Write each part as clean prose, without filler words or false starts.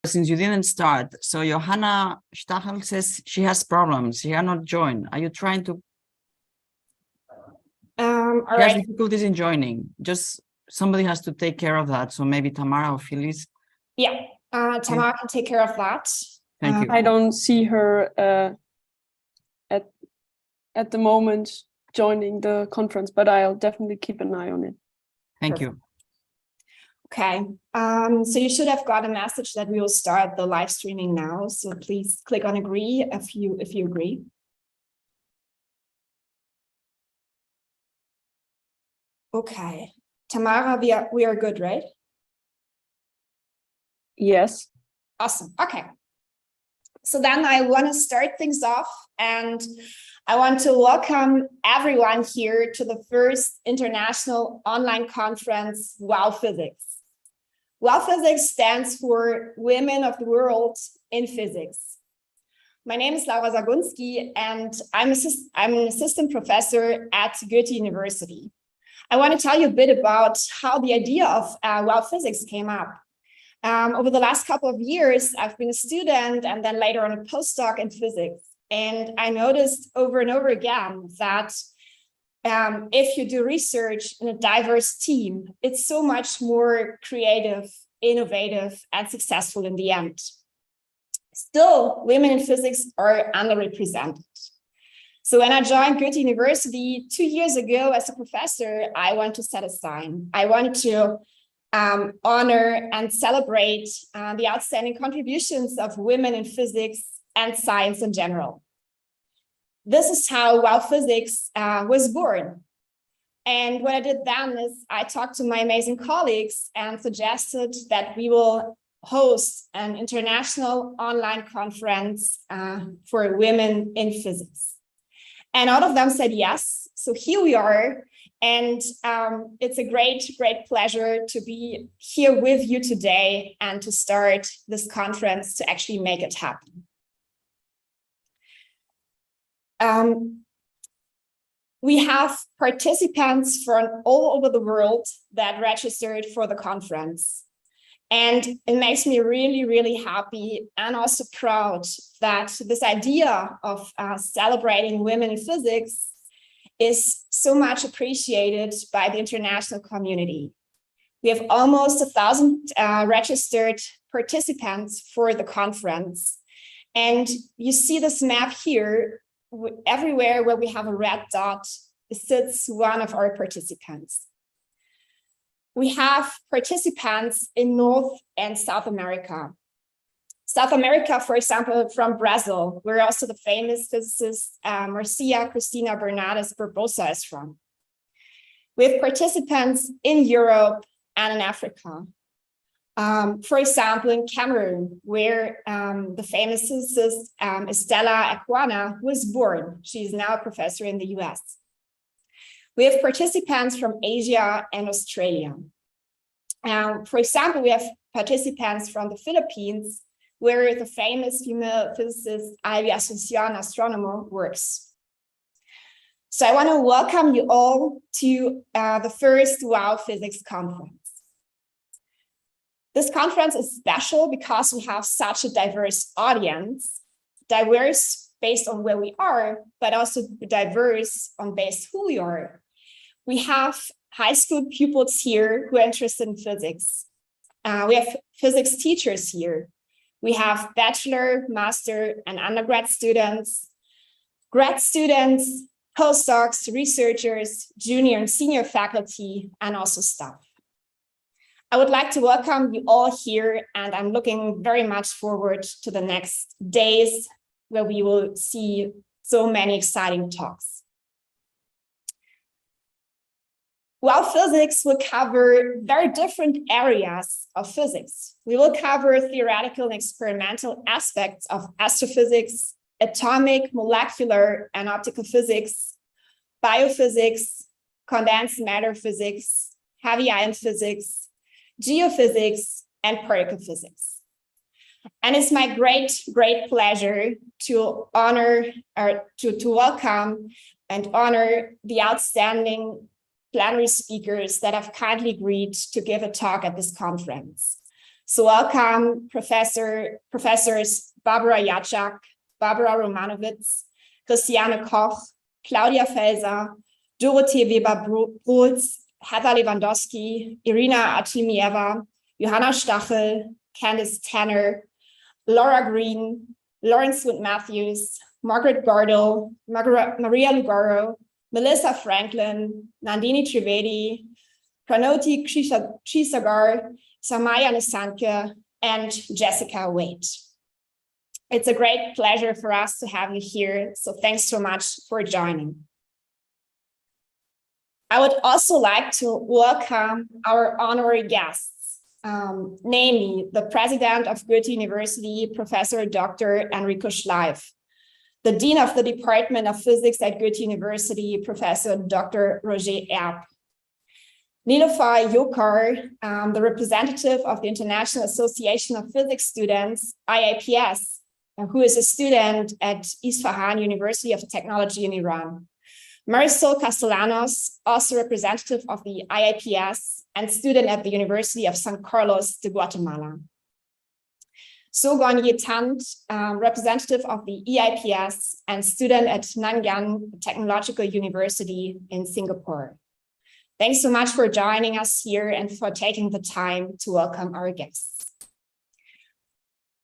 since you didn't start, so Johanna Stachel says she has problems. She cannot join. Are you trying to? All She has right. difficulties in joining. Just somebody has to take care of that. So maybe Tamara or Phyllis. Yeah, Tamara can take care of that. Thank you. I don't see her at the moment joining the conference, but I'll definitely keep an eye on it. Thank you. Okay, so you should have got a message that we will start the live streaming now. So please click on agree if you agree. Okay, Tamara, we are good, right? Yes. Awesome. Okay. So then I want to start things off, and I want to welcome everyone here to the first international online conference, Wow Physics. Wow Physics stands for Women of the World in Physics. My name is Sagunski, and I'm an assistant professor at Goethe-University. I want to tell you a bit about how the idea of Wow Physics came up. Over the last couple of years, I've been a student and then later on a postdoc in physics. And I noticed over and over again that if you do research in a diverse team, it's so much more creative, innovative, and successful in the end. Still, women in physics are underrepresented. So when I joined Goethe-University 2 years ago as a professor, I want to set a sign. I want to honor and celebrate the outstanding contributions of women in physics and science in general. This is how Wow Physics was born. And what I did then is I talked to my amazing colleagues and suggested that we will host an international online conference for women in physics. And all of them said yes. So here we are. And it's a great pleasure to be here with you today and to start this conference to actually make it happen. We have participants from all over the world that registered for the conference. And it makes me really happy and also proud that this idea of celebrating women in physics is so much appreciated by the international community. We have almost 1,000 registered participants for the conference. And you see this map here. Everywhere where we have a red dot sits one of our participants. We have participants in North and South America. South America, for example, from Brazil, where also the famous physicist Marcia Cristina Bernardes Barbosa is from. We have participants in Europe and in Africa. For example, in Cameroon, where the famous physicist Estela Aquana was born. She's now a professor in the US. We have participants from Asia and Australia. For example, we have participants from the Philippines, where the famous female physicist Ivy Asuncion Astronomo works. So I want to welcome you all to the first Wow Physics conference. This conference is special because we have such a diverse audience, diverse based on where we are, but also diverse on based who we are. We have high school pupils here who are interested in physics. We have physics teachers here. We have bachelor, master, and undergrad students, grad students, postdocs, researchers, junior and senior faculty, and also staff. I would like to welcome you all here, and I'm looking very much forward to the next days where we will see so many exciting talks. Wow Physics will cover very different areas of physics. We will cover theoretical and experimental aspects of astrophysics, atomic, molecular, and optical physics, biophysics, condensed matter physics, heavy ion physics, geophysics, and particle physics. And it's my great pleasure to honor or to welcome and honor the outstanding plenary speakers that have kindly agreed to give a talk at this conference. So welcome Professors Barbara Jacek, Barbara Romanowitz, Christiane Koch, Claudia Felser, Dorothee Weber-Bruls, Heather Lewandowski, Irina Artemieva, Johanna Stachel, Candice Tanner, Laura Green, Lawrence Wood-Matthews, Margaret Gardel, Maria Lugaro, Melissa Franklin, Nandini Trivedi, Pranoti Chisagar, Samaya Nisanke, and Jessica Waite. It's a great pleasure for us to have you here, so thanks so much for joining. I would also like to welcome our honorary guests, namely the president of Goethe-University, Professor Dr. Enrico Schleif, the dean of the Department of Physics at Goethe-University, Professor Dr. Roger Erb, Nilofar Yokar, the representative of the International Association of Physics Students, IAPS, who is a student at Isfahan University of Technology in Iran. Marisol Castellanos, also representative of the IAPS and student at the University of San Carlos de Guatemala. Sogon Yetant, representative of the EIPS and student at Nanyang Technological University in Singapore. Thanks so much for joining us here and for taking the time to welcome our guests.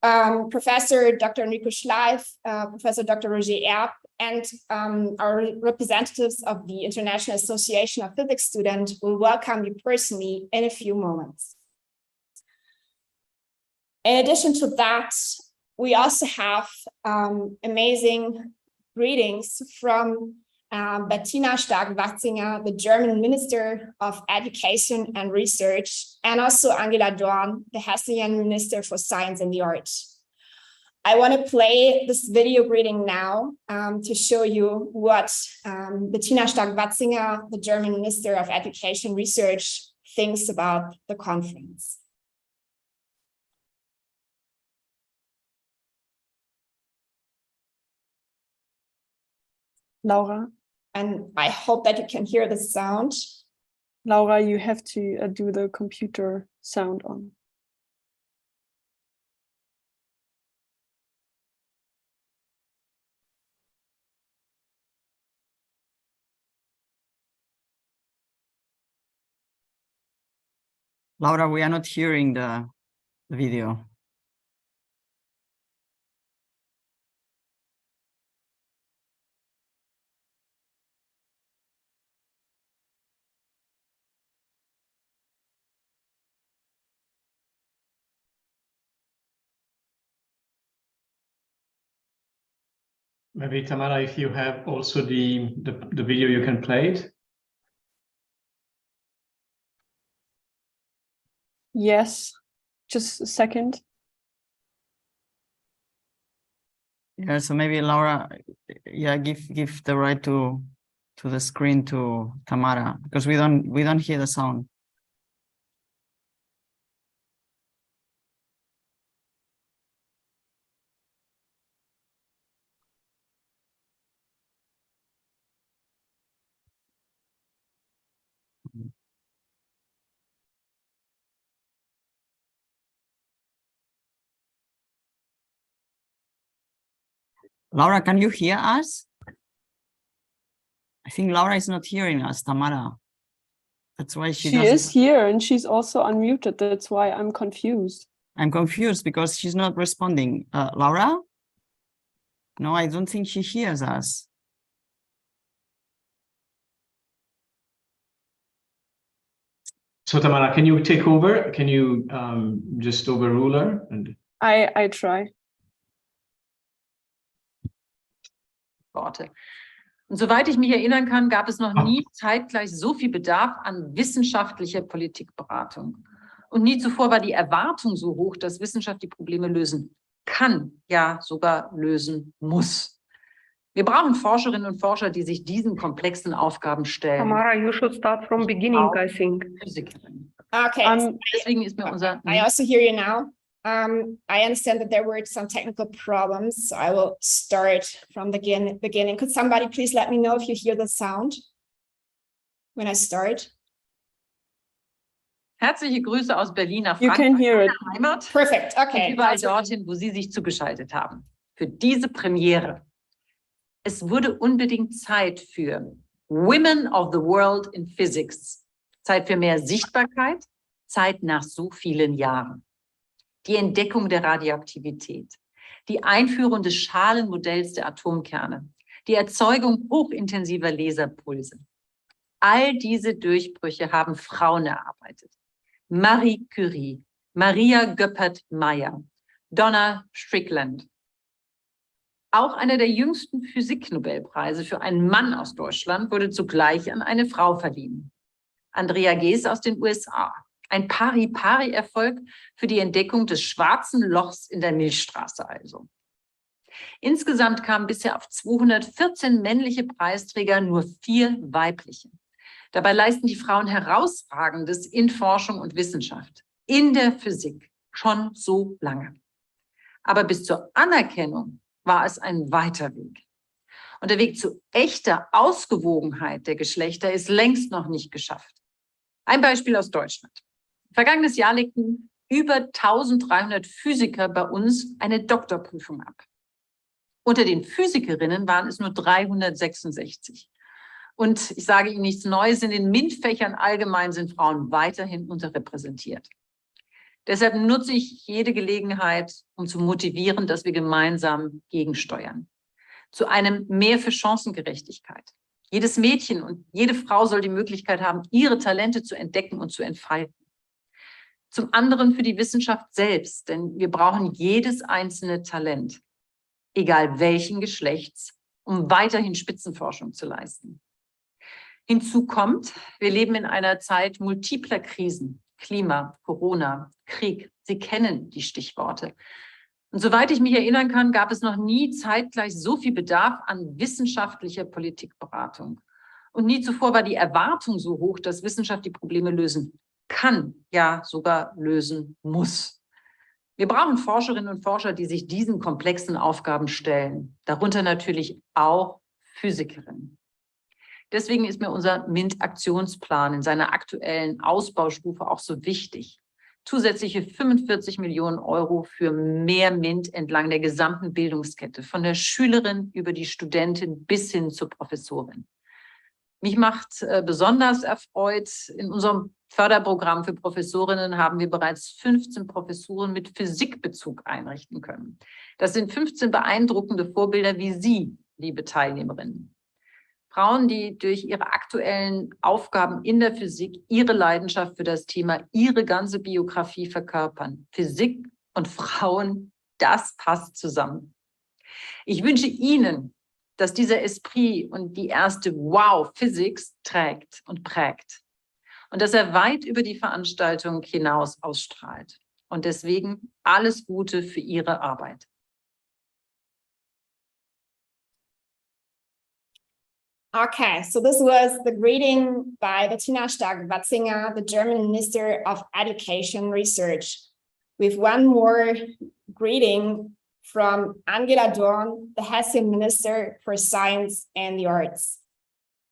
Professor Dr. Enrico Schleif, Professor Dr. Roger Erb, and our representatives of the International Association of Physics Students will welcome you personally in a few moments. In addition to that, we also have amazing greetings from Bettina Stark-Watzinger, the German Minister of Education and Research, and also Angela Dorn, the Hessian Minister for Science and the Arts. I want to play this video greeting now to show you what Bettina Stark-Watzinger, the German Minister of Education and Research, thinks about the conference. Laura? And I hope that you can hear the sound. Laura, you have to do the computer sound on. Laura, we are not hearing the video. Maybe Tamara, if you have also the video, you can play it. Yes, just a second. Yeah, so maybe Laura, yeah, give the right to the screen to Tamara, because we don't hear the sound. Laura, can you hear us? I think Laura is not hearing us, Tamara. That's why she is here and she's also unmuted. That's why I'm confused. I'm confused because she's not responding. Laura? No, I don't think she hears us. So Tamara, can you take over? Can you just overrule her? And I try. Worte. Und soweit ich mich erinnern kann, gab es noch nie zeitgleich so viel Bedarf an wissenschaftlicher Politikberatung. Und nie zuvor war die Erwartung so hoch, dass Wissenschaft die Probleme lösen kann, ja sogar lösen muss. Wir brauchen Forscherinnen und Forscher, die sich diesen komplexen Aufgaben stellen. Tamara, you should start from beginning, I think. Okay. Deswegen ist mir unser... I also hear you now. I understand that there were some technical problems, so I will start from the beginning. Could somebody please let me know if you hear the sound when I start? Herzliche Grüße aus Berlin nach You Frankfurt, can hear it. meiner Heimat, Perfect. und Okay. überall that's working. dorthin, wo Sie sich zugeschaltet haben, für diese Premiere. Es wurde unbedingt Zeit für Women of the World in Physics. Zeit für mehr Sichtbarkeit, Zeit nach so vielen Jahren. Die Entdeckung der Radioaktivität, die Einführung des Schalenmodells der Atomkerne, die Erzeugung hochintensiver Laserpulse. All diese Durchbrüche haben Frauen erarbeitet. Marie Curie, Maria Göppert-Mayer, Donna Strickland. Auch einer der jüngsten Physiknobelpreise für einen Mann aus Deutschland wurde zugleich an eine Frau verliehen. Andrea Ghez aus den USA. Ein Pari-Pari-Erfolg für die Entdeckung des schwarzen Lochs in der Milchstraße also. Insgesamt kamen bisher auf 214 männliche Preisträger nur 4 weibliche. Dabei leisten die Frauen Herausragendes in Forschung und Wissenschaft, in der Physik, schon so lange. Aber bis zur Anerkennung war es ein weiter Weg. Und der Weg zu echter Ausgewogenheit der Geschlechter ist längst noch nicht geschafft. Ein Beispiel aus Deutschland. Vergangenes Jahr legten über 1300 Physiker bei uns eine Doktorprüfung ab. Unter den Physikerinnen waren es nur 366. Und ich sage Ihnen nichts Neues, in den MINT-Fächern allgemein sind Frauen weiterhin unterrepräsentiert. Deshalb nutze ich jede Gelegenheit, um zu motivieren, dass wir gemeinsam gegensteuern. Zu einem Mehr für Chancengerechtigkeit. Jedes Mädchen und jede Frau soll die Möglichkeit haben, ihre Talente zu entdecken und zu entfalten. Zum anderen für die Wissenschaft selbst, denn wir brauchen jedes einzelne Talent, egal welchen Geschlechts, um weiterhin Spitzenforschung zu leisten. Hinzu kommt, wir leben in einer Zeit multipler Krisen. Klima, Corona, Krieg, Sie kennen die Stichworte. Und soweit ich mich erinnern kann, gab es noch nie zeitgleich so viel Bedarf an wissenschaftlicher Politikberatung. Und nie zuvor war die Erwartung so hoch, dass Wissenschaft die Probleme lösen kann, ja sogar lösen muss. Wir brauchen Forscherinnen und Forscher, die sich diesen komplexen Aufgaben stellen, darunter natürlich auch Physikerinnen. Deswegen ist mir unser MINT-Aktionsplan in seiner aktuellen Ausbaustufe auch so wichtig. Zusätzliche 45 Millionen Euro für mehr MINT entlang der gesamten Bildungskette, von der Schülerin über die Studentin bis hin zur Professorin. Mich macht besonders erfreut, in unserem Förderprogramm für Professorinnen haben wir bereits 15 Professuren mit Physikbezug einrichten können. Das sind 15 beeindruckende Vorbilder wie Sie, liebe Teilnehmerinnen. Frauen, die durch ihre aktuellen Aufgaben in der Physik ihre Leidenschaft für das Thema, ihre ganze Biografie verkörpern. Physik und Frauen, das passt zusammen. Ich wünsche Ihnen, dass dieser Esprit und die erste Wow-Physics trägt und prägt. Und dass er weit über die Veranstaltung hinaus ausstrahlt. Und deswegen alles Gute für Ihre Arbeit. Okay, so this was the greeting by Bettina Stark-Watzinger, the German Minister of Education Research. With one more greeting from Angela Dorn, the Hessian Minister for Science and the Arts,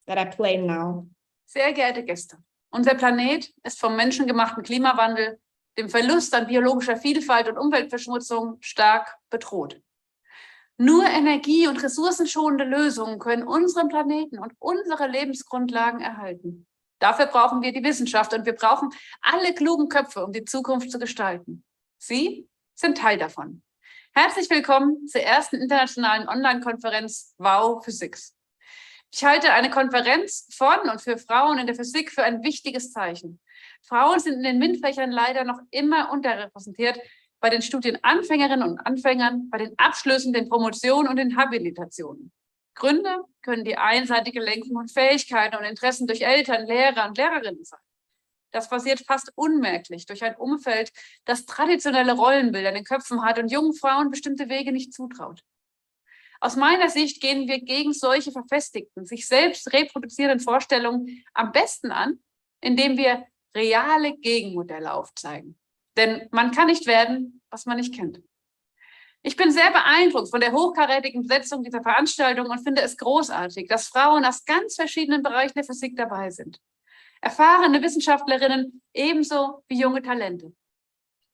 that I play now. Sehr geehrte Gäste, unser Planet ist vom menschengemachten Klimawandel, dem Verlust an biologischer Vielfalt und Umweltverschmutzung stark bedroht. Nur energie- und ressourcenschonende Lösungen können unseren Planeten und unsere Lebensgrundlagen erhalten. Dafür brauchen wir die Wissenschaft und wir brauchen alle klugen Köpfe, um die Zukunft zu gestalten. Sie sind Teil davon. Herzlich willkommen zur ersten internationalen Online-Konferenz Wow Physics. Ich halte eine Konferenz von und für Frauen in der Physik für ein wichtiges Zeichen. Frauen sind in den MINT-Fächern leider noch immer unterrepräsentiert, bei den Studienanfängerinnen und Anfängern, bei den Abschlüssen, den Promotionen und den Habilitationen. Gründe können die einseitige Lenkung von Fähigkeiten und Interessen durch Eltern, Lehrer und Lehrerinnen sein. Das passiert fast unmerklich durch ein Umfeld, das traditionelle Rollenbilder in den Köpfen hat und jungen Frauen bestimmte Wege nicht zutraut. Aus meiner Sicht gehen wir gegen solche verfestigten, sich selbst reproduzierenden Vorstellungen am besten an, indem wir reale Gegenmodelle aufzeigen. Denn man kann nicht werden, was man nicht kennt. Ich bin sehr beeindruckt von der hochkarätigen Besetzung dieser Veranstaltung und finde es großartig, dass Frauen aus ganz verschiedenen Bereichen der Physik dabei sind. Erfahrene Wissenschaftlerinnen ebenso wie junge Talente.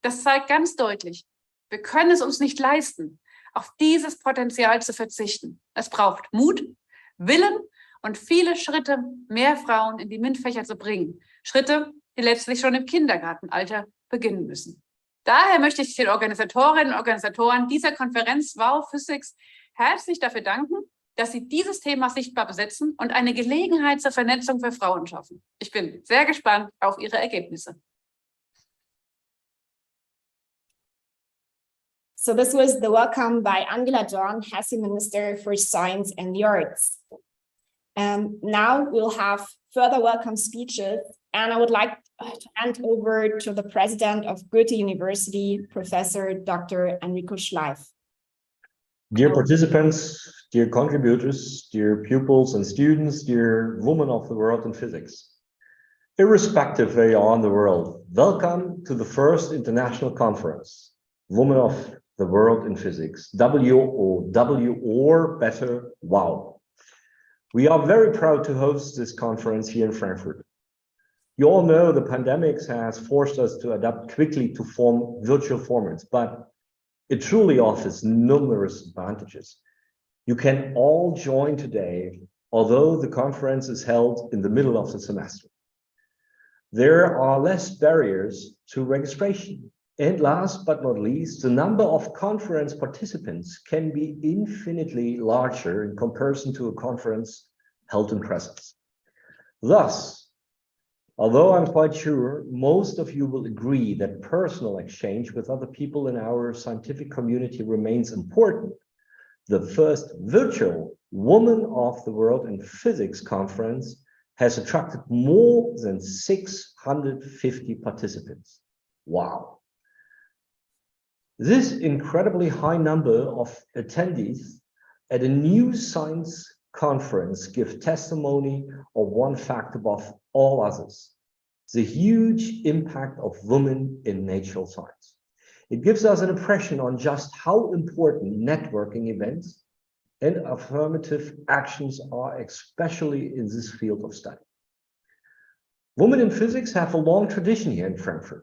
Das zeigt ganz deutlich, wir können es uns nicht leisten, auf dieses Potenzial zu verzichten. Es braucht Mut, Willen und viele Schritte, mehr Frauen in die MINT-Fächer zu bringen. Schritte, die letztlich schon im Kindergartenalter beginnen müssen. Daher möchte ich den Organisatorinnen und Organisatoren dieser Konferenz Wow Physics herzlich dafür danken, dass sie dieses Thema sichtbar besetzen und eine Gelegenheit zur Vernetzung für Frauen schaffen. Ich bin sehr gespannt auf Ihre Ergebnisse. So this was the welcome by Angela Dorn, Hesse Minister for Science and the Arts. Now we'll have further welcome speeches, and I would like to hand over to the president of Goethe-University, Professor Dr. Enrico Schleif. Dear participants, dear contributors, dear pupils and students, dear women of the world in physics. Irrespective where you are in the world, welcome to the first international conference, Women of the World in Physics, WOW, or better, WOW. We are very proud to host this conference here in Frankfurt. You all know the pandemic has forced us to adapt quickly to form virtual formats, but it truly offers numerous advantages. You can all join today, although the conference is held in the middle of the semester. There are less barriers to registration. And last but not least, the number of conference participants can be infinitely larger in comparison to a conference held in presence. Thus, although I'm quite sure most of you will agree that personal exchange with other people in our scientific community remains important, the first virtual Women of the World in Physics conference has attracted more than 650 participants. Wow. This incredibly high number of attendees at a new science conference give testimony of one fact above all others: the huge impact of women in natural science. It gives us an impression on just how important networking events and affirmative actions are, especially in this field of study. Women in physics have a long tradition here in Frankfurt.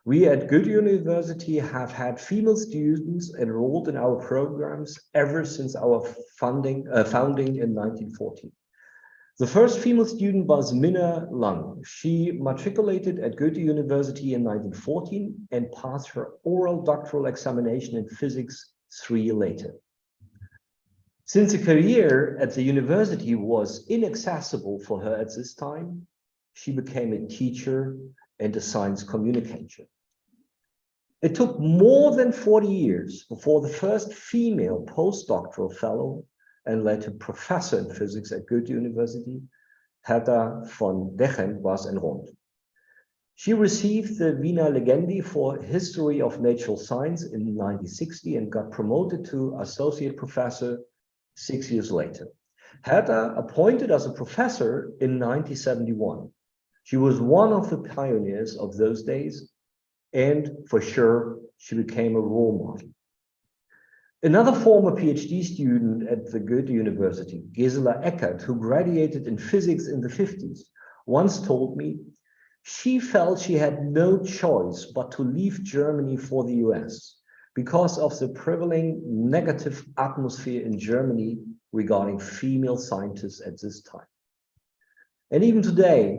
We at Goethe-University have had female students enrolled in our programs ever since our founding in 1914. The first female student was Minna Lang. She matriculated at Goethe-University in 1914 and passed her oral doctoral examination in physics 3 years later. Since a career at the university was inaccessible for her at this time, she became a teacher and a science communicator. It took more than 40 years before the first female postdoctoral fellow and later professor in physics at Goethe-University, Hertha von Dechen, was enrolled. She received the Wiener Legendi for History of Natural Science in 1960 and got promoted to associate professor 6 years later. Hertha appointed as a professor in 1971. She was one of the pioneers of those days, and for sure, she became a role model. Another former PhD student at the Goethe-University, Gisela Eckert, who graduated in physics in the 50s, once told me she felt she had no choice but to leave Germany for the US because of the prevailing negative atmosphere in Germany regarding female scientists at this time. And even today,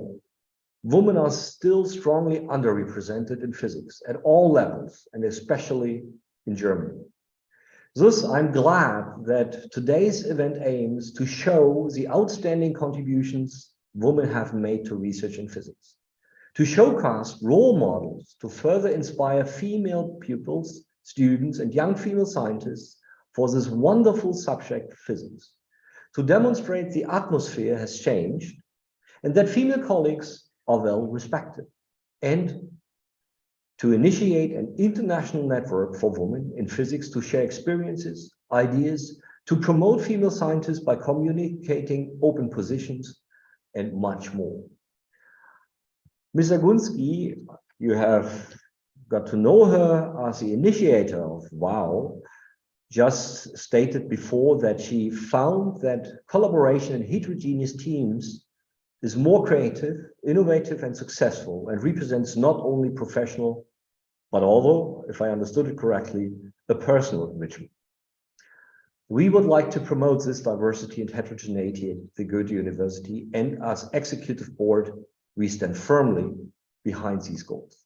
women are still strongly underrepresented in physics at all levels, and especially in Germany. Thus, I'm glad that today's event aims to show the outstanding contributions women have made to research in physics, to showcase role models to further inspire female pupils, students, and young female scientists for this wonderful subject, physics, to demonstrate the atmosphere has changed and that female colleagues are well respected, and to initiate an international network for women in physics to share experiences, ideas, to promote female scientists by communicating open positions, and much more. Ms. Sagunski, you have got to know her as the initiator of WOW, just stated before that she found that collaboration in heterogeneous teams is more creative, innovative, and successful, and represents not only professional, but although, if I understood it correctly, a personal enrichment. We would like to promote this diversity and heterogeneity at the Goethe-University, and as executive board, we stand firmly behind these goals.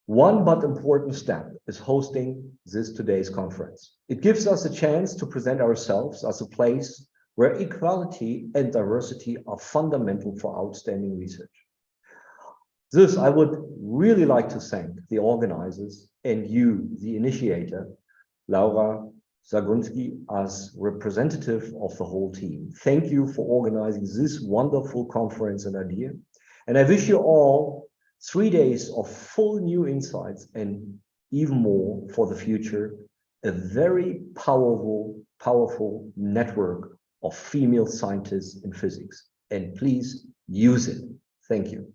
One but important step is hosting this today's conference. It gives us a chance to present ourselves as a place where equality and diversity are fundamental for outstanding research. This, I would really like to thank the organizers and you, the initiator, Laura Sagunski, as representative of the whole team. Thank you for organizing this wonderful conference and idea. And I wish you all 3 days of full new insights and even more for the future, a very powerful network of female scientists in physics. And please use it. Thank you.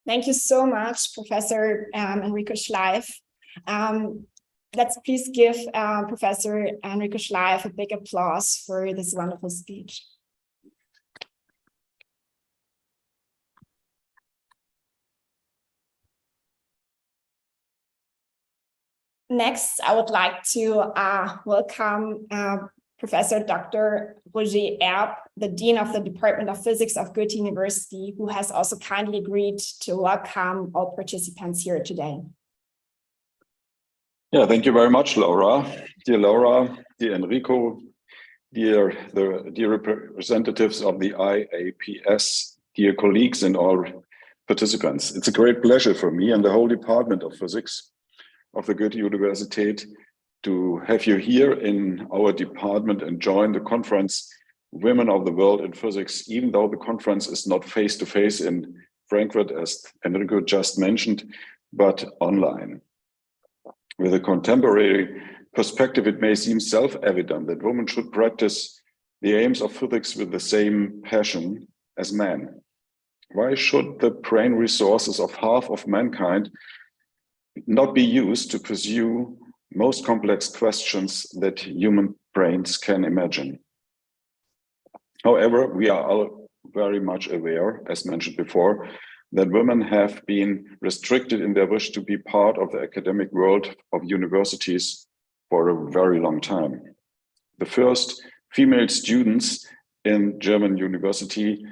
Thank you so much, Professor Enrico Schleif. Let's please give Professor Enrico Schleif a big applause for this wonderful speech. Next, I would like to welcome Professor Dr. Roger Erb, the Dean of the Department of Physics of Goethe-University, who has also kindly agreed to welcome all participants here today. Yeah, thank you very much, Laura. Laura, dear Enrico, dear representatives of the IAPS, dear colleagues and all participants. It's a great pleasure for me and the whole Department of Physics of the Goethe-Universität to have you here in our department and join the conference Women of the World in Physics, even though the conference is not face-to-face in Frankfurt, as Enrico just mentioned, but online. With a contemporary perspective, it may seem self-evident that women should practice the aims of physics with the same passion as men. Why should the brain resources of half of mankind not be used to pursue most complex questions that human brains can imagine? However, we are all very much aware, as mentioned before, that women have been restricted in their wish to be part of the academic world of universities for a very long time. The first female students in German university,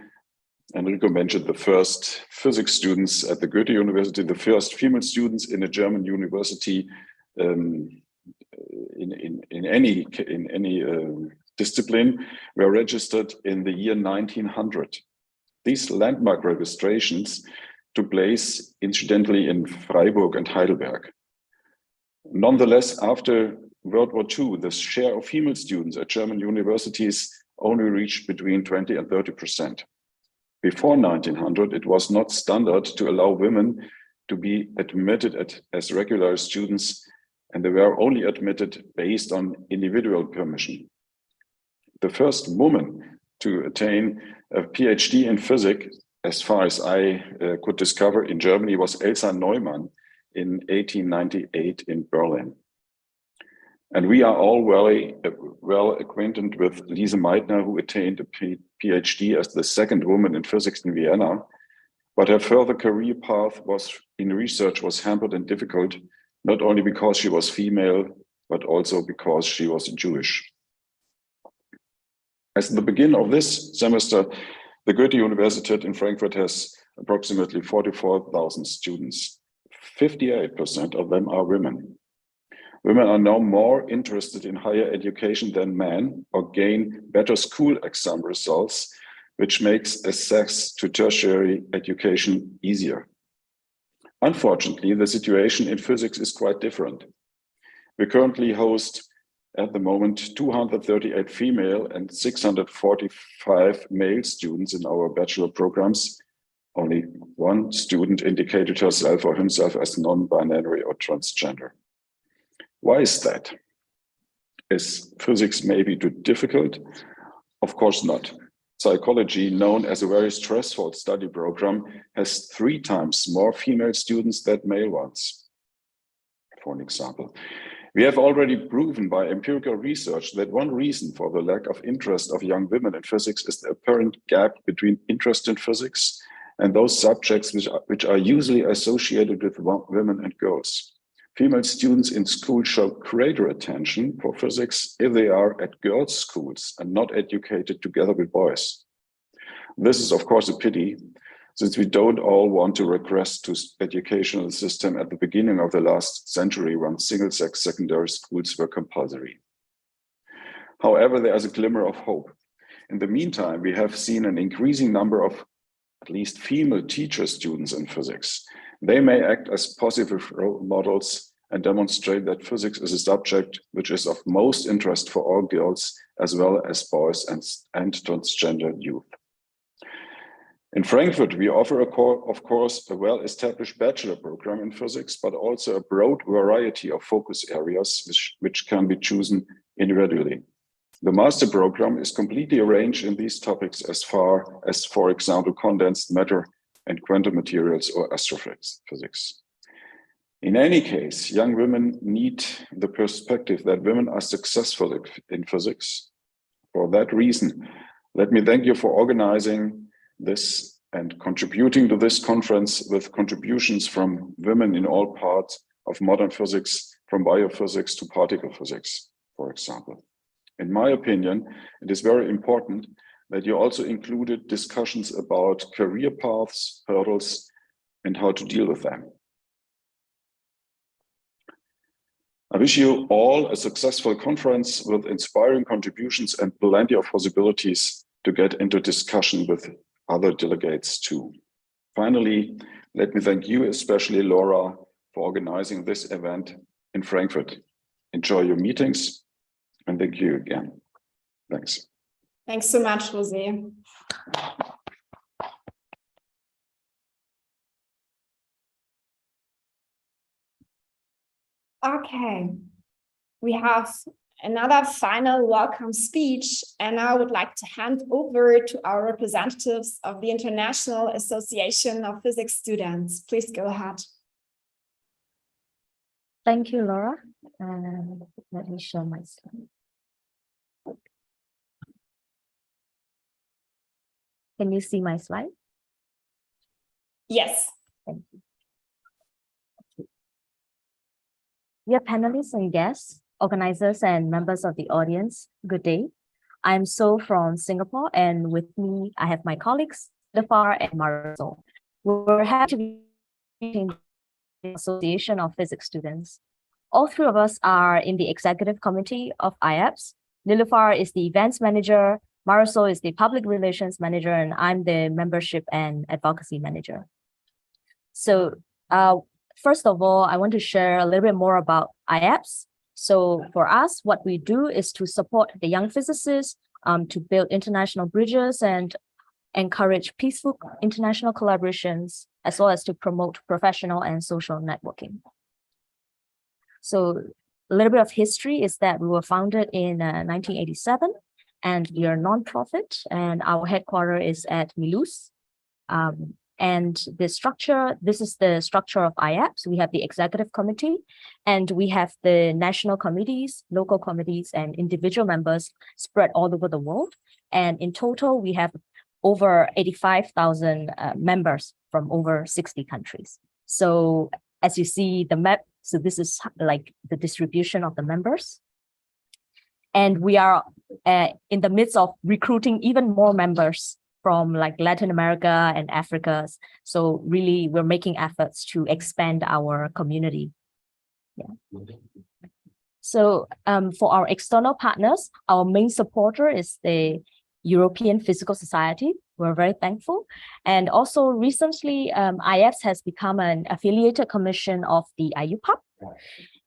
Enrico mentioned the first physics students at the Goethe-University, the first female students in a German university in any discipline were registered in the year 1900. These landmark registrations took place incidentally in Freiburg and Heidelberg. Nonetheless, after World War II, the share of female students at German universities only reached between 20 and 30%. Before 1900, it was not standard to allow women to be admitted as regular students, and they were only admitted based on individual permission. The first woman to attain a PhD in physics, as far as I could discover in Germany, was Elsa Neumann in 1898 in Berlin. And we are all well acquainted with Lise Meitner, who attained a PhD as the second woman in physics in Vienna, but her further career path in research was hampered and difficult, not only because she was female, but also because she was Jewish. As the beginning of this semester, the Goethe-Universität in Frankfurt has approximately 44,000 students. 58% of them are women. Women are now more interested in higher education than men, or gain better school exam results, which makes access to tertiary education easier. Unfortunately, the situation in physics is quite different. We currently host at the moment 238 female and 645 male students in our bachelor programs. Only one student indicated herself or himself as non-binary or transgender. Why is that? Is physics maybe too difficult? Of course not. Psychology, known as a very stressful study program, has 3 times more female students than male ones, for an example. We have already proven by empirical research that one reason for the lack of interest of young women in physics is the apparent gap between interest in physics and those subjects which are usually associated with women and girls. Female students in school show greater attention for physics if they are at girls' schools and not educated together with boys. This is, of course, a pity, since we don't all want to regress to educational system at the beginning of the last century when single-sex secondary schools were compulsory. However, there is a glimmer of hope. In the meantime, we have seen an increasing number of at least female teacher students in physics. They may act as positive role models and demonstrate that physics is a subject which is of most interest for all girls as well as boys and transgender youth. In Frankfurt, we offer, of course, a well-established bachelor program in physics, but also a broad variety of focus areas which can be chosen individually. The master program is completely arranged in these topics as far as, for example, condensed matter and quantum materials or astrophysics. In any case, young women need the perspective that women are successful in physics. For that reason, let me thank you for organizing this and contributing to this conference with contributions from women in all parts of modern physics, from biophysics to particle physics, for example. In my opinion, it is very important that you also included discussions about career paths, hurdles, and how to deal with them. I wish you all a successful conference with inspiring contributions and plenty of possibilities to get into discussion with other delegates too. Finally, let me thank you, especially Laura, for organizing this event in Frankfurt. Enjoy your meetings and thank you again. Thanks. Thanks so much, Jose. Okay, we have another final welcome speech, and I would like to hand over to our representatives of the International Association of Physics Students. Please go ahead. Thank you, Laura. Let me share my slide. Can you see my slide? Yes. Thank you. Dear panelists and guests, organizers and members of the audience, good day. I'm So from Singapore, and with me, I have my colleagues, Nilüfer and Marisol. We're happy to be in the Association of Physics Students. All three of us are in the executive committee of IAPS. Nilüfer is the events manager, Marisol is the public relations manager, and I'm the membership and advocacy manager. So first of all, I want to share a little bit more about IAPS. So for us, what we do is to support the young physicists to build international bridges and encourage peaceful international collaborations, as well as to promote professional and social networking. So a little bit of history is that we were founded in 1987, and we are a non-profit, and our headquarters is at Mulhouse. And the structure, this is the structure of IAPS. We have the executive committee, and we have the national committees, local committees, and individual members spread all over the world. And in total, we have over 85,000 members from over 60 countries. So as you see the map, so this is like the distribution of the members. And we are in the midst of recruiting even more members from like Latin America and Africa. So really, we're making efforts to expand our community. Yeah. So for our external partners, our main supporter is the European Physical Society. We're very thankful. And also recently, IAPS has become an affiliated commission of the IUPAC.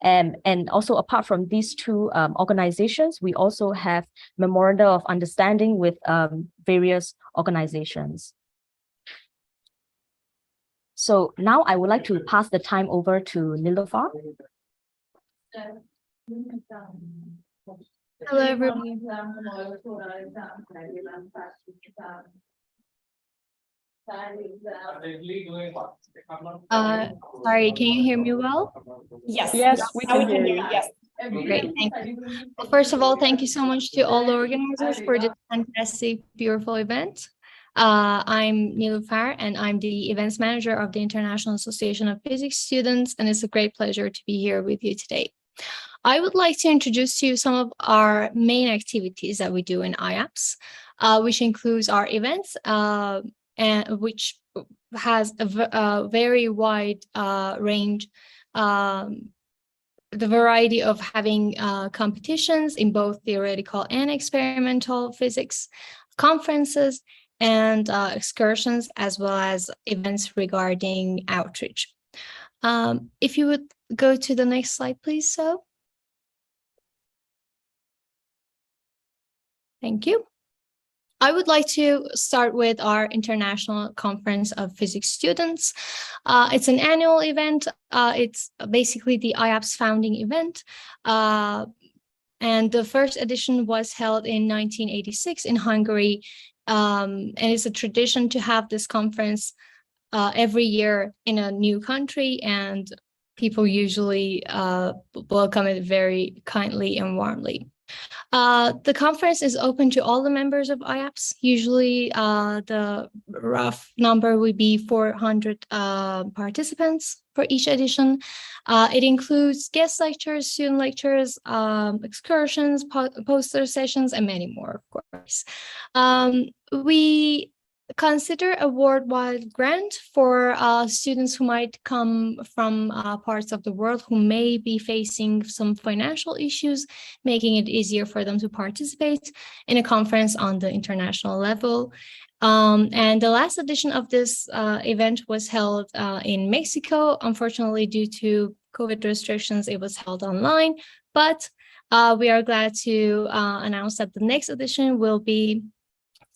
And also apart from these two organizations, we also have memoranda of understanding with various organizations. So now I would like to pass the time over to Nilüfer. Hello, everyone. Sorry, can you hear me well? Yes. Yes, we can hear you. Yes. Great, thank you. Well, first of all, thank you so much to all the organizers for this fantastic, beautiful event. I'm Nilüfer, and I'm the events manager of the International Association of Physics Students, and it's a great pleasure to be here with you today. I would like to introduce to you some of our main activities that we do in IAPS, which includes our events, and which has a very wide range, the variety of having competitions in both theoretical and experimental physics, conferences, and excursions, as well as events regarding outreach. If you would go to the next slide, please, so. Thank you. I would like to start with our International Conference of Physics Students. It's an annual event. It's basically the IAPS founding event. And the first edition was held in 1986 in Hungary. And it's a tradition to have this conference every year in a new country, and people usually welcome it very kindly and warmly. The conference is open to all the members of IAPS. Usually the rough number would be 400 participants for each edition. It includes guest lectures, student lectures, excursions, poster sessions, and many more, of course. We consider a worldwide grant for students who might come from parts of the world who may be facing some financial issues, making it easier for them to participate in a conference on the international level. And the last edition of this event was held in Mexico. Unfortunately, due to COVID restrictions, it was held online, but we are glad to announce that the next edition will be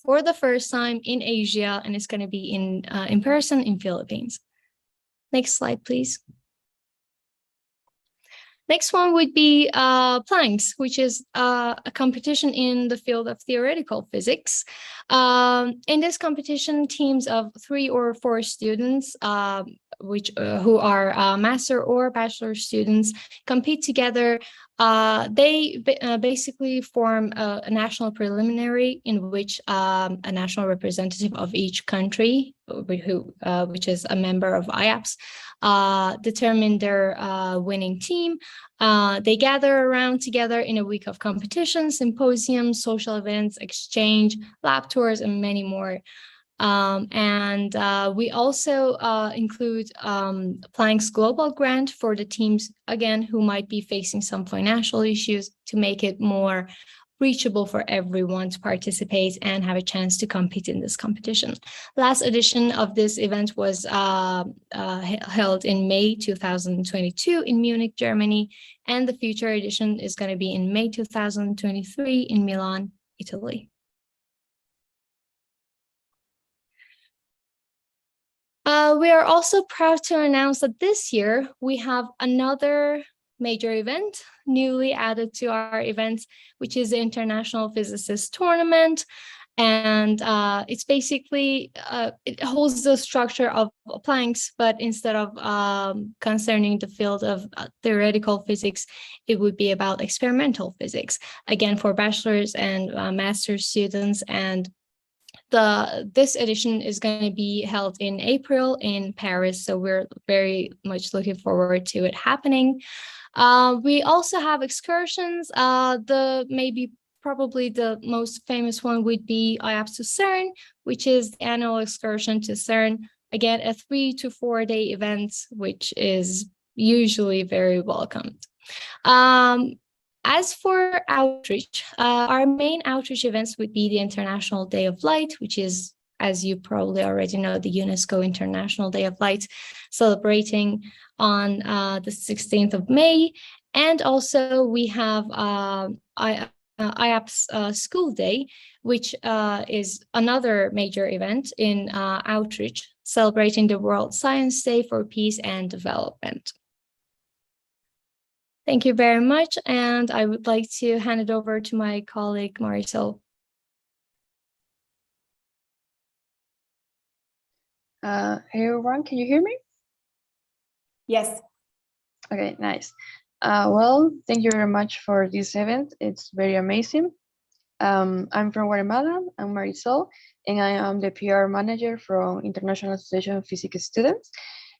for the first time in Asia, and it's going to be in person in Philippines. Next slide, please. Next one would be Planks, which is a competition in the field of theoretical physics. In this competition, teams of 3 or 4 students, who are master or bachelor students, compete together. They basically form a national preliminary in which a national representative of each country, which is a member of IAPS, determine their winning team. They gather around together in a week of competitions, symposiums, social events, exchange, lab tours, and many more. We also include Planck's global grant for the teams, again, who might be facing some financial issues, to make it more reachable for everyone to participate and have a chance to compete in this competition. Last edition of this event was held in May 2022 in Munich, Germany, and the future edition is going to be in May 2023 in Milan, Italy. We are also proud to announce that this year we have another major event newly added to our events, which is the International Physicist Tournament. And it's basically, it holds the structure of Planck's, but instead of concerning the field of theoretical physics, it would be about experimental physics, again, for bachelor's and master's students. And this edition is going to be held in April in Paris, so we're very much looking forward to it happening. We also have excursions. Probably the most famous one would be IAPS to CERN, which is the annual excursion to CERN. Again, a 3 to 4 day event, which is usually very welcomed. As for outreach, our main outreach events would be the International Day of Light, which is, as you probably already know, the UNESCO International Day of Light, celebrating on the 16th of May. And also we have IAPS School Day, which is another major event in outreach, celebrating the World Science Day for Peace and Development. Thank you very much, and I would like to hand it over to my colleague, Marisol. Hey everyone, can you hear me? Yes. Okay, nice. Well, thank you very much for this event. It's very amazing. I'm from Guatemala. I'm Marisol, and I am the PR manager from International Association of Physics Students.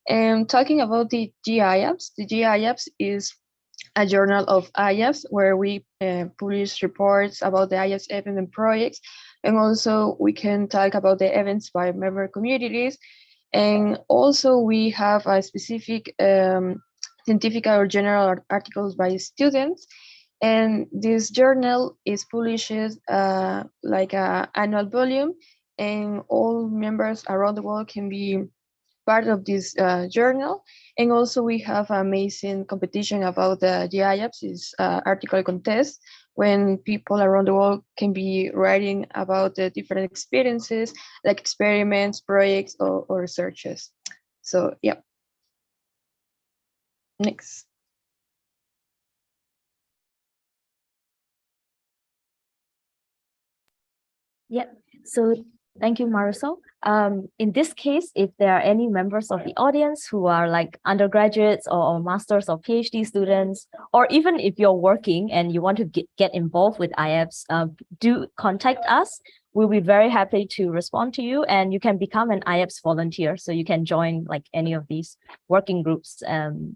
And talking about the GIAPS is a journal of IAPS where we publish reports about the IAPS events and projects. And also we can talk about the events by member communities. And also we have a specific scientific or general articles by students. And this journal is published like an annual volume, and all members around the world can be part of this journal. And also we have an amazing competition about the GIAPS, is article contest, when people around the world can be writing about the different experiences, like experiments, projects, or researches. So yeah. Next. Yep. So thank you, Marisol. In this case, if there are any members of the audience who are like undergraduates or masters or PhD students, or even if you're working and you want to get involved with IAPS, do contact us. We'll be very happy to respond to you, and you can become an IAPS volunteer. So you can join like any of these working groups.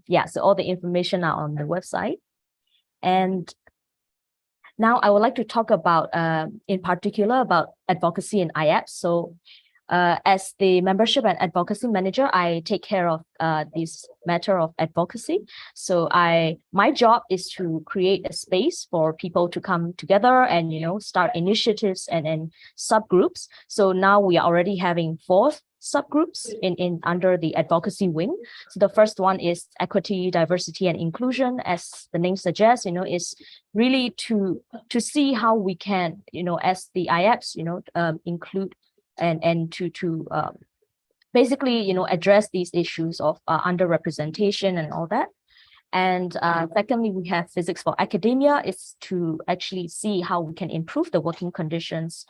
Yeah, so all the information are on the website. And now I would like to talk about, in particular, about advocacy in IAPS. So as the membership and advocacy manager, I take care of this matter of advocacy. So my job is to create a space for people to come together and, you know, start initiatives and subgroups. So now we are already having 4 subgroups in under the advocacy wing. So the first one is equity, diversity, and inclusion. As the name suggests, you know, is really to see how we can, you know, as the IAPS, you know, include and to basically, you know, address these issues of underrepresentation and all that. And secondly, we have physics for academia, is to actually see how we can improve the working conditions,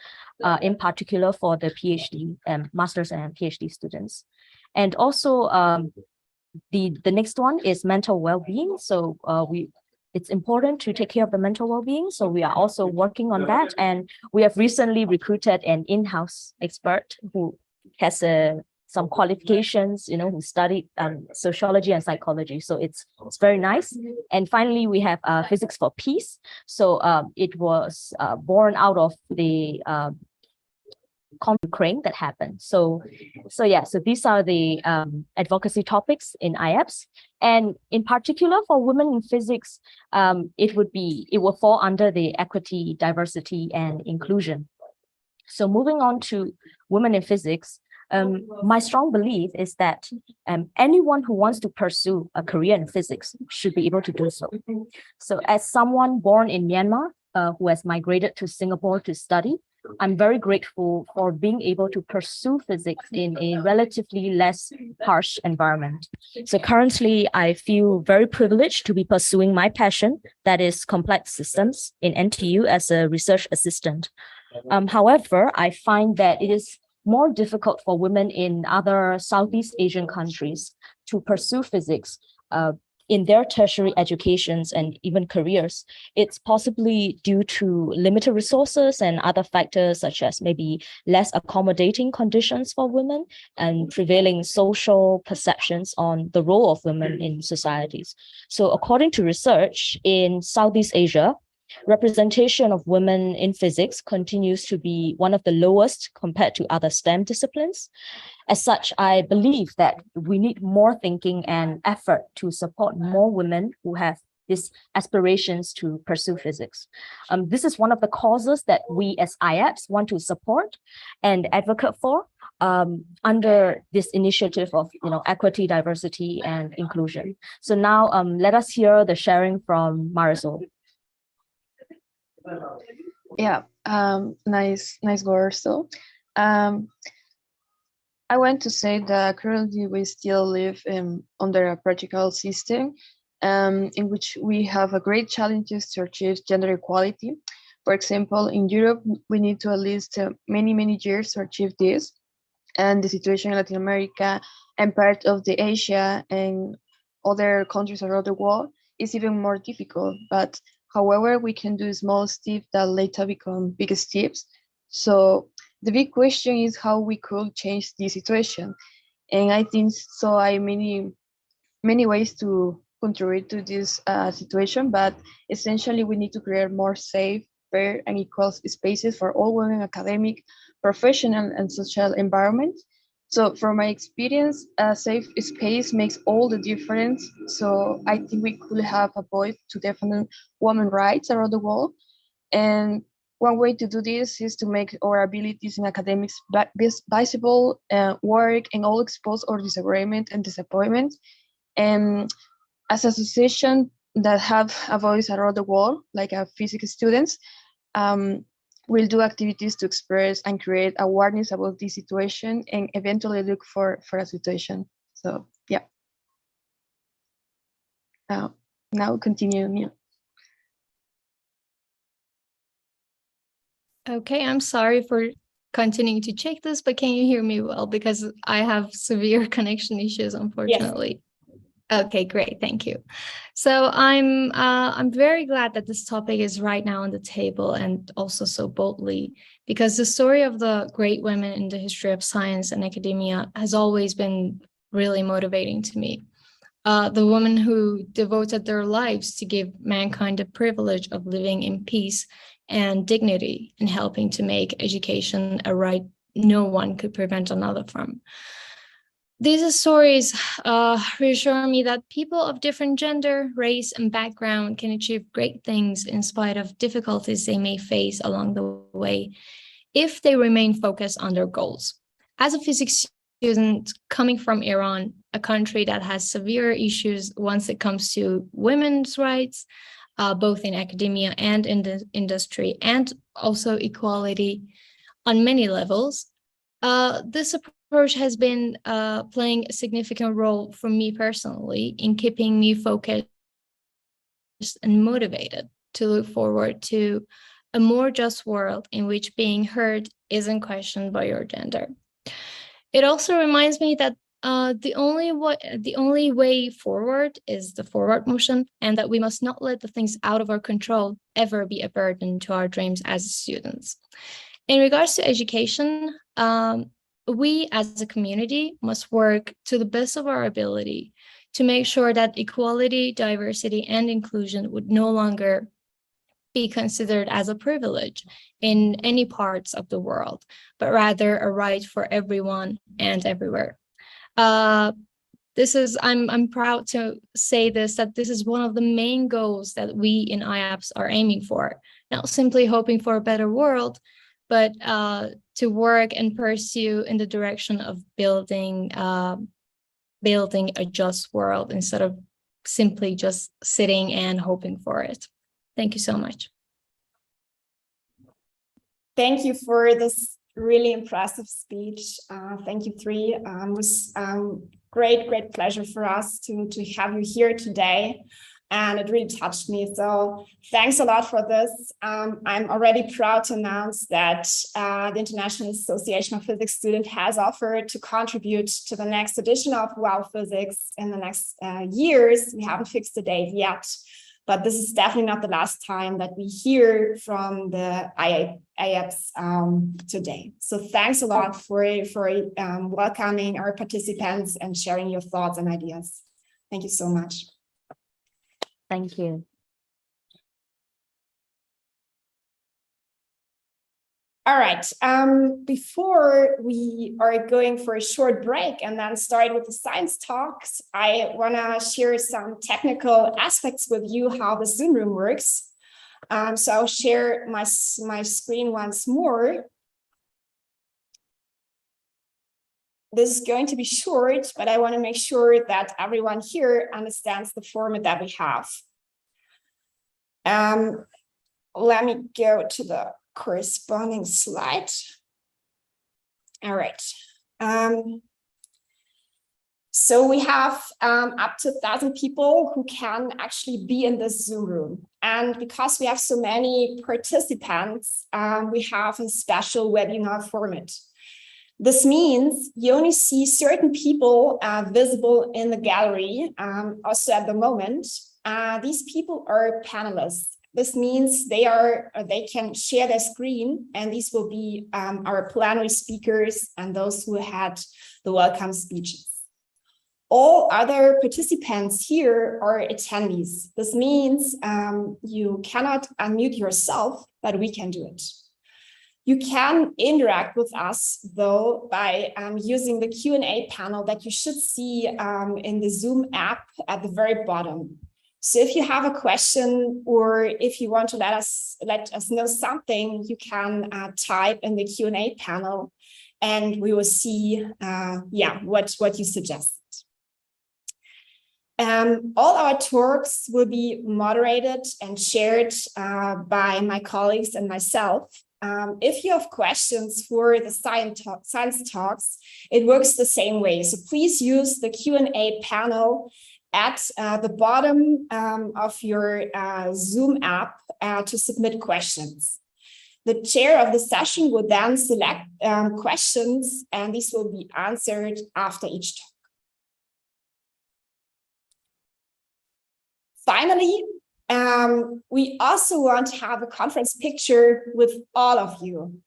in particular for the PhD, masters and PhD students. And also the next one is mental well-being. So it's important to take care of the mental well-being. So we are also working on that. And we have recently recruited an in-house expert who has some qualifications, you know, who studied sociology and psychology. So it's very nice. And finally, we have physics for peace. So it was born out of the Ukraine that happened. So yeah, so these are the advocacy topics in IAPS. And in particular for women in physics, it will fall under the equity, diversity, and inclusion. So moving on to women in physics, my strong belief is that anyone who wants to pursue a career in physics should be able to do so. So as someone born in Myanmar, who has migrated to Singapore to study, I'm very grateful for being able to pursue physics in a relatively less harsh environment. So currently, I feel very privileged to be pursuing my passion, that is complex systems, in NTU as a research assistant. However, I find that it is more difficult for women in other Southeast Asian countries to pursue physics in their tertiary educations and even careers. It's possibly due to limited resources and other factors such as maybe less accommodating conditions for women and prevailing social perceptions on the role of women in societies. So according to research in Southeast Asia, representation of women in physics continues to be one of the lowest compared to other STEM disciplines. As such, I believe that we need more thinking and effort to support more women who have these aspirations to pursue physics. This is one of the causes that we as IAPS want to support and advocate for under this initiative of, you know, equity, diversity, and inclusion. So now let us hear the sharing from Marisol. Yeah, nice words. So I want to say that currently we still live under a patriarchal system in which we have a great challenges to achieve gender equality. For example, in Europe, we need to at least many years to achieve this. And the situation in Latin America and part of the Asia and other countries around the world is even more difficult. But however, we can do small steps that later become big steps. So the big question is how we could change the situation. And I think so I many ways to contribute to this situation, but essentially we need to create more safe, fair, and equal spaces for all women, academic, professional, and social environment. So from my experience, a safe space makes all the difference. So I think we could have a voice to defend women's rights around the world. And one way to do this is to make our abilities in academics visible, work, and all expose our disagreement and disappointment. And as an association that have a voice around the world, like physics students, we'll do activities to express and create awareness about this situation and eventually look for a situation. So yeah. Now continue, Neil. Okay, I'm sorry for continuing to check this, but can you hear me well? Because I have severe connection issues, unfortunately. Yes. Okay, great, thank you. So I'm very glad that this topic is right now on the table and also so boldly, because the story of the great women in the history of science and academia has always been really motivating to me. The women who devoted their lives to give mankind the privilege of living in peace and dignity and helping to make education a right no one could prevent another from. These stories reassure me that people of different gender, race, and background can achieve great things in spite of difficulties they may face along the way if they remain focused on their goals. As a physics student coming from Iran, a country that has severe issues once it comes to women's rights, both in academia and in the industry, and also equality on many levels, this approach has been playing a significant role for me personally in keeping me focused and motivated to look forward to a more just world in which being heard isn't questioned by your gender. It also reminds me that the only way forward is the forward motion, and that we must not let the things out of our control ever be a burden to our dreams as students. In regards to education, we as a community must work to the best of our ability to make sure that equality, diversity, and inclusion would no longer be considered as a privilege in any parts of the world, but rather a right for everyone and everywhere. I'm proud to say that this is one of the main goals that we in IAPS are aiming for, not simply hoping for a better world, but to work and pursue in the direction of building a just world instead of simply just sitting and hoping for it. Thank you so much. Thank you for this really impressive speech. Thank you three. It was great pleasure for us to have you here today. And it really touched me. So thanks a lot for this. I'm already proud to announce that the International Association of Physics Students has offered to contribute to the next edition of WOW Physics in the next years. We haven't fixed the date yet, but this is definitely not the last time that we hear from the IAPS today. So thanks a lot for welcoming our participants and sharing your thoughts and ideas. Thank you so much. Thank you. All right, before we are going for a short break and then start with the science talks, I want to share some technical aspects with you how the Zoom room works. So I'll share my screen once more. This is going to be short, but I want to make sure that everyone here understands the format that we have. Let me go to the corresponding slide. All right. So we have up to 1,000 people who can actually be in this Zoom room. And because we have so many participants, we have a special webinar format. This means you only see certain people visible in the gallery, also at the moment. these people are panelists. This means they can share their screen, and these will be our plenary speakers and those who had the welcome speeches. All other participants here are attendees. This means you cannot unmute yourself, but we can do it. You can interact with us, though, by using the Q&A panel that you should see in the Zoom app at the very bottom. So if you have a question, or if you want to let us know something, you can type in the Q&A panel, and we will see what you suggested. All our talks will be moderated and shared by my colleagues and myself. If you have questions for the science talks, it works the same way. So please use the Q&A panel at the bottom of your Zoom app to submit questions. The chair of the session will then select questions, and these will be answered after each talk. Finally, we also want to have a conference picture with all of you.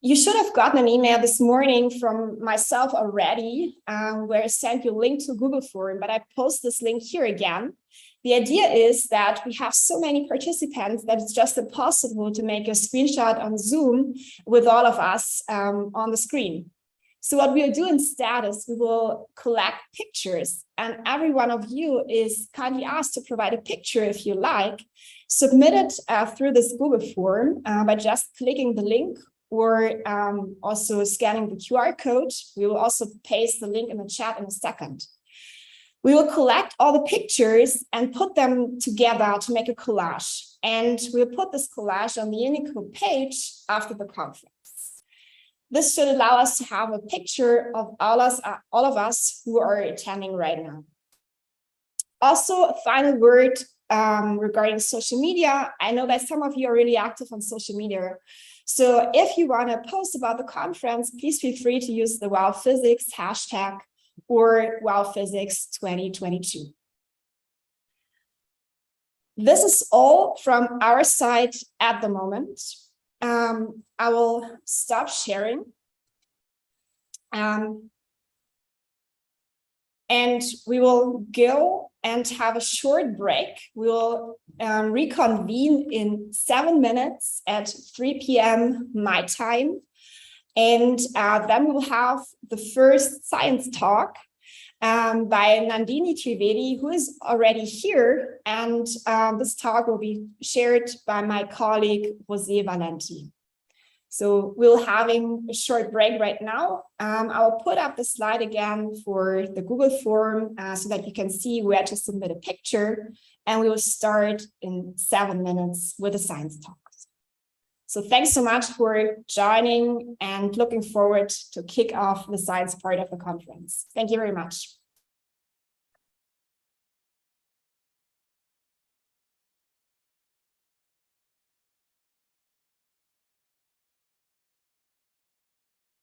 You should have gotten an email this morning from myself already, where I sent you a link to Google Form, but I post this link here again. The idea is that we have so many participants that it's just impossible to make a screenshot on Zoom with all of us on the screen. So what we'll do instead is we will collect pictures, and every one of you is kindly asked to provide a picture if you like. Submit it through this Google form by just clicking the link, or also scanning the QR code. We will also paste the link in the chat in a second. We will collect all the pictures and put them together to make a collage. And we'll put this collage on the Unicode page after the conference. This should allow us to have a picture of all of us who are attending right now. Also, a final word regarding social media. I know that some of you are really active on social media. So if you want to post about the conference, please feel free to use the Wow Physics hashtag or Wow Physics 2022. This is all from our side at the moment. I will stop sharing. And we will go and have a short break. We will reconvene in 7 minutes at 3 p.m. my time. And then we will have the first science talk by Nandini Trivedi, who is already here. And this talk will be shared by my colleague, Jose Valenti. So we're having a short break right now. I'll put up the slide again for the Google form so that you can see where to submit a picture. And we will start in 7 minutes with the science talks. So thanks so much for joining, and looking forward to kick off the science part of the conference. Thank you very much.